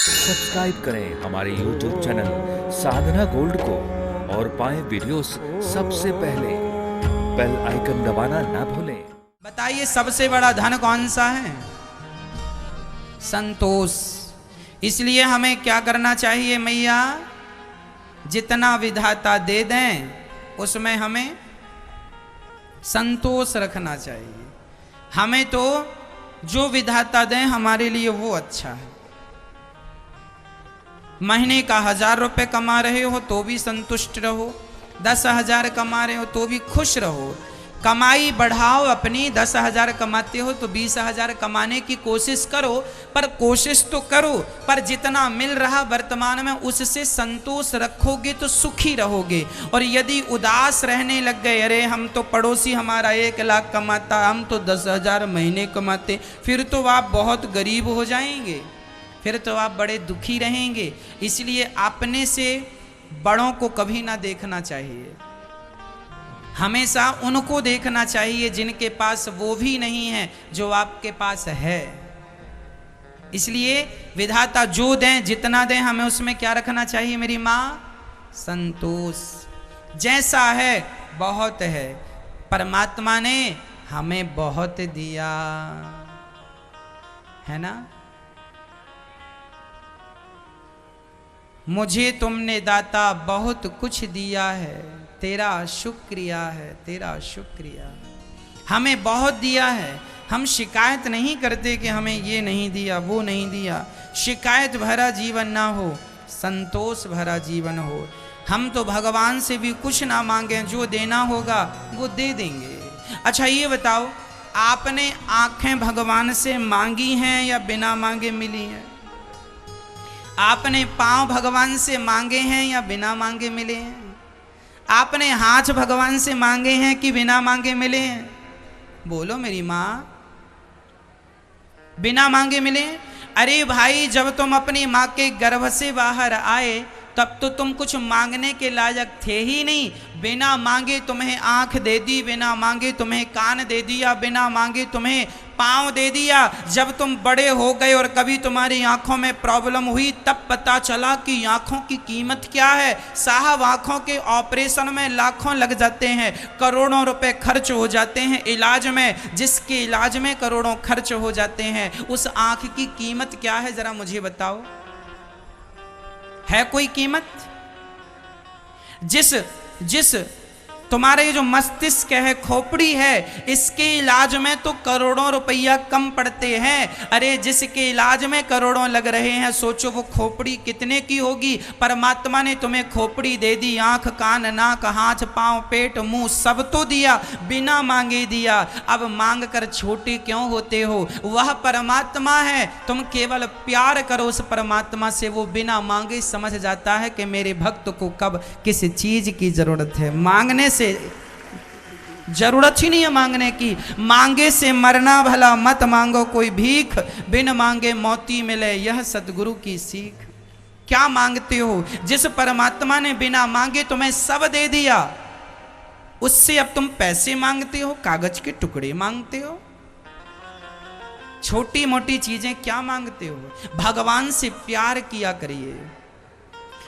Subscribe करें हमारे YouTube channel साधना gold को और पाएं वीडियोस सबसे पहले। बेल आइकन दबाना ना भूलें। बताइए सबसे बड़ा धन कौन सा है? संतोष। इसलिए हमें क्या करना चाहिए मैया? जितना विधाता दे दें उसमें हमें संतोष रखना चाहिए। हमें तो जो विधाता दें हमारे लिए वो अच्छा है। महीने का 1000 रुपये कमा रहे हो तो भी संतुष्ट रहो, 10,000 कमा रहे हो तो भी खुश रहो। कमाई बढ़ाओ अपनी, 10,000 कमाते हो तो 20,000 कमाने की कोशिश करो, पर कोशिश तो करो, पर जितना मिल रहा वर्तमान में उससे संतोष रखोगे तो सुखी रहोगे। और यदि उदास रहने लग गए, अरे हम तो पड़ोसी हमारा 1 लाख कमाता, हम तो 10,000 महीने कमाते, फिर तो आप बहुत गरीब हो जाएंगे, फिर तो आप बड़े दुखी रहेंगे। इसलिए अपने से बड़ों को कभी ना देखना चाहिए, हमेशा उनको देखना चाहिए जिनके पास वो भी नहीं है जो आपके पास है। इसलिए विधाता जो दें, जितना दें, हमें उसमें क्या रखना चाहिए मेरी माँ? संतोष। जैसा है बहुत है, परमात्मा ने हमें बहुत दिया है ना। मुझे तुमने दाता बहुत कुछ दिया है, तेरा शुक्रिया है, तेरा शुक्रिया। हमें बहुत दिया है, हम शिकायत नहीं करते कि हमें ये नहीं दिया वो नहीं दिया। शिकायत भरा जीवन ना हो, संतोष भरा जीवन हो। हम तो भगवान से भी कुछ ना मांगे, जो देना होगा वो दे देंगे। अच्छा ये बताओ, आपने आंखें भगवान से मांगी हैं या बिना मांगे मिली हैं? आपने पांव भगवान से मांगे हैं या बिना मांगे मिले हैं? आपने हाथ भगवान से मांगे हैं कि बिना मांगे मिले हैं? बोलो मेरी माँ। बिना मांगे मिले? अरे भाई, जब तुम अपनी माँ के गर्भ से बाहर आए तब तो तुम कुछ मांगने के लायक थे ही नहीं। बिना मांगे तुम्हें आंख दे दी, बिना मांगे तुम्हें कान दे दिया, बिना मांगे तुम्हें पाँव दे दिया। जब तुम बड़े हो गए और कभी तुम्हारी आंखों में प्रॉब्लम हुई तब पता चला कि आंखों की कीमत क्या है। साहब, आंखों के ऑपरेशन में लाखों लग जाते हैं, करोड़ों रुपए खर्च हो जाते हैं इलाज में। जिसके इलाज में करोड़ों खर्च हो जाते हैं, उस आंख की कीमत क्या है जरा मुझे बताओ? है कोई कीमत? जिस तुम्हारे ये जो मस्तिष्क है, खोपड़ी है, इसके इलाज में तो करोड़ों रुपया कम पड़ते हैं। अरे जिसके इलाज में करोड़ों लग रहे हैं, सोचो वो खोपड़ी कितने की होगी। परमात्मा ने तुम्हें खोपड़ी दे दी, आंख कान नाक हाथ पांव पेट मुंह सब तो दिया, बिना मांगे दिया। अब मांग कर छोटे क्यों होते हो? वह परमात्मा है, तुम केवल प्यार करो उस परमात्मा से, वो बिना मांगे समझ जाता है कि मेरे भक्त को कब किस चीज की जरूरत है। मांगने से जरूरत ही नहीं है मांगने की। मांगे से मरना भला, मत मांगो कोई भीख, बिन मांगे मोती मिले यह सतगुरु की सीख। क्या मांगते हो? जिस परमात्मा ने बिना मांगे तुम्हें सब दे दिया, उससे अब तुम पैसे मांगते हो, कागज के टुकड़े मांगते हो, छोटी मोटी चीजें क्या मांगते हो? भगवान से प्यार किया करिए,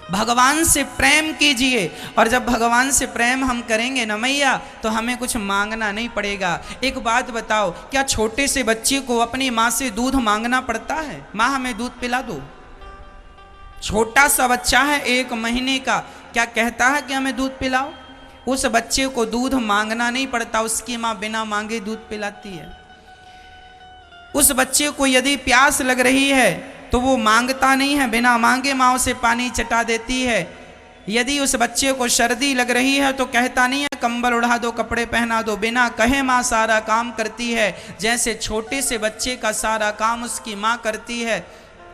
भगवान से प्रेम कीजिए। और जब भगवान से प्रेम हम करेंगे ना मैया, तो हमें कुछ मांगना नहीं पड़ेगा। एक बात बताओ, क्या छोटे से बच्चे को अपनी माँ से दूध मांगना पड़ता है? माँ हमें दूध पिला दो। छोटा सा बच्चा है 1 महीने का, क्या कहता है कि हमें दूध पिलाओ? उस बच्चे को दूध मांगना नहीं पड़ता, उसकी माँ बिना मांगे दूध पिलाती है। उस बच्चे को यदि प्यास लग रही है तो वो मांगता नहीं है, बिना मांगे माँ उसे पानी चटा देती है। यदि उस बच्चे को सर्दी लग रही है तो कहता नहीं है कंबल उड़ा दो, कपड़े पहना दो, बिना कहे माँ सारा काम करती है। जैसे छोटे से बच्चे का सारा काम उसकी माँ करती है,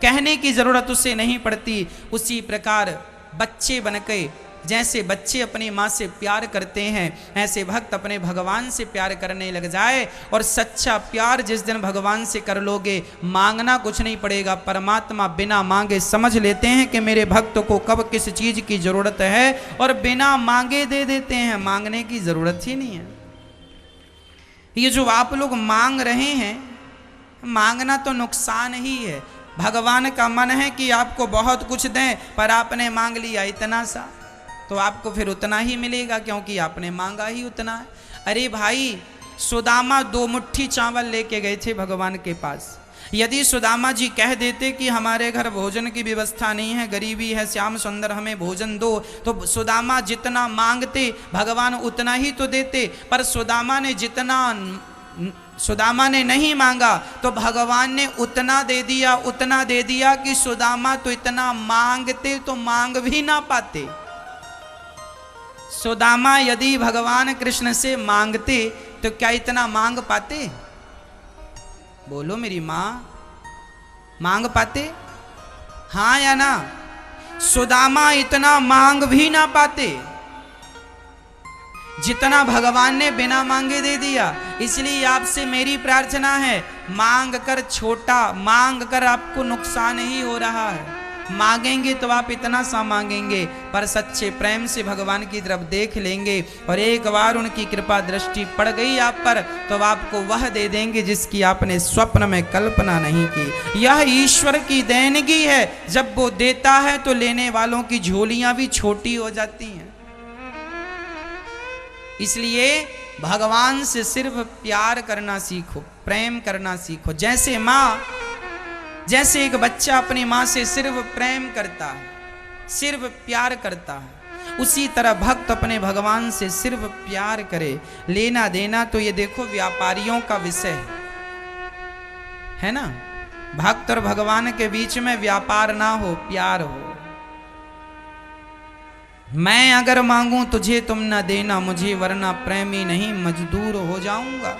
कहने की जरूरत उसे नहीं पड़ती। उसी प्रकार बच्चे बनके जैसे बच्चे अपनी माँ से प्यार करते हैं, ऐसे भक्त अपने भगवान से प्यार करने लग जाए। और सच्चा प्यार जिस दिन भगवान से कर लोगे, मांगना कुछ नहीं पड़ेगा। परमात्मा बिना मांगे समझ लेते हैं कि मेरे भक्त को कब किस चीज़ की ज़रूरत है, और बिना मांगे दे देते हैं, मांगने की ज़रूरत ही नहीं है। ये जो आप लोग मांग रहे हैं, मांगना तो नुकसान ही है। भगवान का मन है कि आपको बहुत कुछ दें, पर आपने मांग लिया इतना सा, तो आपको फिर उतना ही मिलेगा, क्योंकि आपने मांगा ही उतना है। अरे भाई, सुदामा 2 मुट्ठी चावल लेके गए थे भगवान के पास। यदि सुदामा जी कह देते कि हमारे घर भोजन की व्यवस्था नहीं है, गरीबी है, श्याम सुंदर हमें भोजन दो, तो सुदामा जितना मांगते भगवान उतना ही तो देते। पर सुदामा ने नहीं मांगा तो भगवान ने उतना दे दिया कि सुदामा तो इतना मांगते तो मांग भी ना पाते। सुदामा यदि भगवान कृष्ण से मांगते तो क्या इतना मांग पाते? बोलो मेरी माँ, मांग पाते? हाँ या ना? सुदामा इतना मांग भी ना पाते जितना भगवान ने बिना मांगे दे दिया। इसलिए आपसे मेरी प्रार्थना है, मांग कर छोटा, मांग कर आपको नुकसान ही हो रहा है। मांगेंगे तो आप इतना सा मांगेंगे, पर सच्चे प्रेम से भगवान की तरफ देख लेंगे और एक बार उनकी कृपा दृष्टि पड़ गई आप पर, तो आपको वह दे देंगे जिसकी आपने स्वप्न में कल्पना नहीं की। यह ईश्वर की देनगी है, जब वो देता है तो लेने वालों की झोलियां भी छोटी हो जाती हैं। इसलिए भगवान से सिर्फ प्यार करना सीखो, प्रेम करना सीखो। जैसे एक बच्चा अपनी माँ से सिर्फ प्रेम करता है, सिर्फ प्यार करता है, उसी तरह भक्त अपने भगवान से सिर्फ प्यार करे। लेना देना तो ये देखो व्यापारियों का विषय है ना। भक्त और भगवान के बीच में व्यापार ना हो, प्यार हो। मैं अगर मांगूं तुझे तुम न देना मुझे, वरना प्रेमी नहीं मजदूर हो जाऊंगा।